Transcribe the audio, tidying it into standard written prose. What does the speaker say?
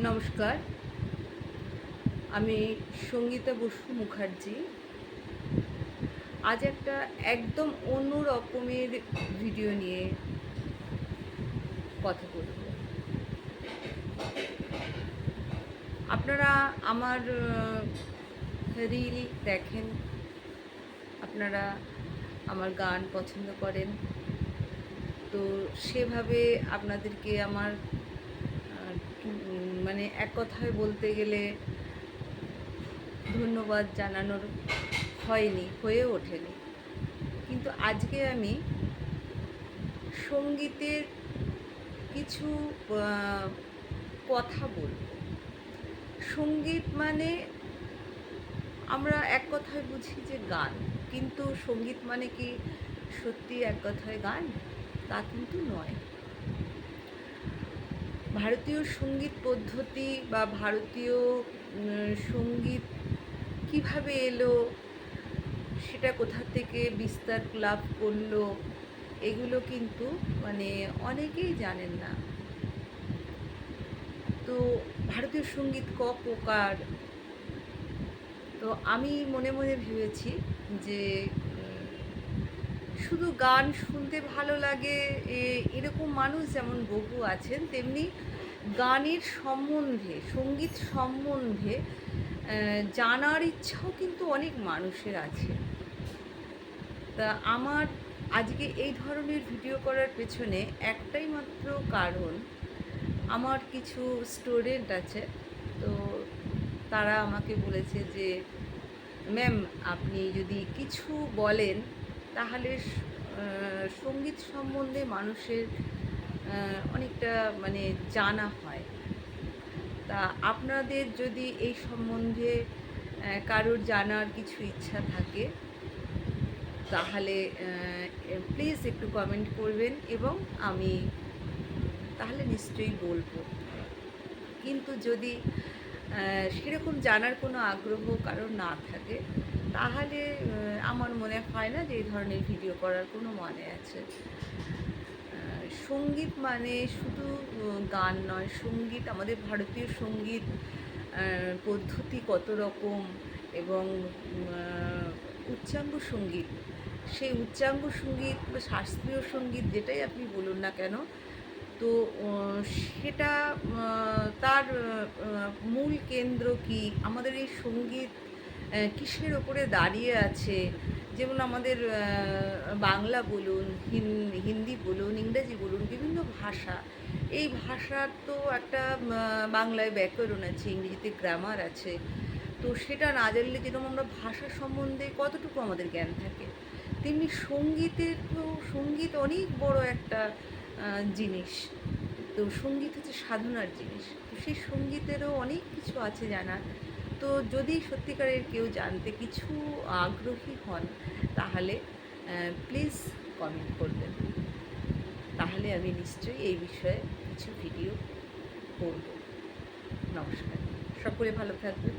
নমস্কার, আমি সঙ্গীতা বসু মুখার্জি। আজ একটা একদম অন্য রকমের ভিডিও নিয়ে কথা বলব। আপনারা আমার রিল দেখেন, আপনারা আমার গান পছন্দ করেন, তো সেভাবে আপনাদেরকে আমার মানে এক কথায় বলতে গেলে ধন্যবাদ জানানোর হয়ে ওঠেনি। কিন্তু আজকে আমি সঙ্গীতের কিছু কথা বলব। সঙ্গীত মানে আমরা এক কথায় বুঝি যে গান, কিন্তু সঙ্গীত মানে কি সত্যি এক কথায় গান? তা কিন্তু নয়। ভারতীয় সঙ্গীত পদ্ধতি বা ভারতীয় সঙ্গীত কিভাবে এলো, সেটা কোথা থেকে বিস্তার লাভ করলো, এগুলো কিন্তু অনেকেই জানেন না। তো ভারতীয় সঙ্গীত ক প্রকার, তো আমি মনে মনে ভেবেছি যে শুধু গান শুনতে ভালো লাগে এরকম মানুষ যেমন বহু আছেন, তেমনি গানের সম্বন্ধে, সঙ্গীত সম্বন্ধে জানার ইচ্ছাও কিন্তু অনেক মানুষের আছে। তা আমার আজকে এই ধরনের ভিডিও করার পেছনে একটাই মাত্র কারণ, আমার কিছু স্টুডেন্ট আছে, তো তারা আমাকে বলেছে যে ম্যাম, আপনি যদি কিছু বলেন তাহলে সঙ্গীত সম্বন্ধে মানুষের অনেকটা জানা হয়। তা আপনাদের যদি এই সম্বন্ধে কারোর জানার কিছু ইচ্ছা থাকে তাহলে প্লিজ একটু কমেন্ট করবেন, এবং আমি তাহলে নিশ্চয়ই বলবো। কিন্তু যদি সেরকম জানার কোনো আগ্রহ কারোর না থাকে, তাহলে আমার মনে হয় না যে এই ধরনের ভিডিও করার কোনো মানে আছে। সঙ্গীত মানে শুধু গান নয়, সঙ্গীত, আমাদের ভারতীয় সঙ্গীত পদ্ধতি কত রকম, এবং উচ্চাঙ্গ সঙ্গীত, সেই উচ্চাঙ্গ সঙ্গীত বা শাস্ত্রীয় সঙ্গীত যেটাই আপনি বলুন না কেন, তো সেটা তার মূল কেন্দ্র কি, আমাদের এই সঙ্গীত কিসের ওপরে দাঁড়িয়ে আছে। যেমন আমাদের বাংলা বলুন, হিন্দি বলুন, ইংরেজি বলুন, বিভিন্ন ভাষা, এই ভাষার তো একটা বাংলায় ব্যাকরণ আছে, ইংরেজিতে গ্রামার আছে। তো সেটা না জানলে যেরকম আমরা ভাষা সম্বন্ধে কতটুকু আমাদের জ্ঞান থাকে, তেমনি সঙ্গীতের তো, সঙ্গীত অনেক বড় একটা জিনিস। তো সঙ্গীত হচ্ছে সাধনার জিনিস, তো সেই সঙ্গীতেরও অনেক কিছু আছে জানার। তো যদি সত্যিকারের কেউ জানতে কিছু আগ্রহী হন, তাহলে প্লিজ কমেন্ট করবেন, তাহলে আমি নিশ্চয়ই এই বিষয়ে কিছু ভিডিও করব। নমস্কার, সকলে ভালো থাকবেন।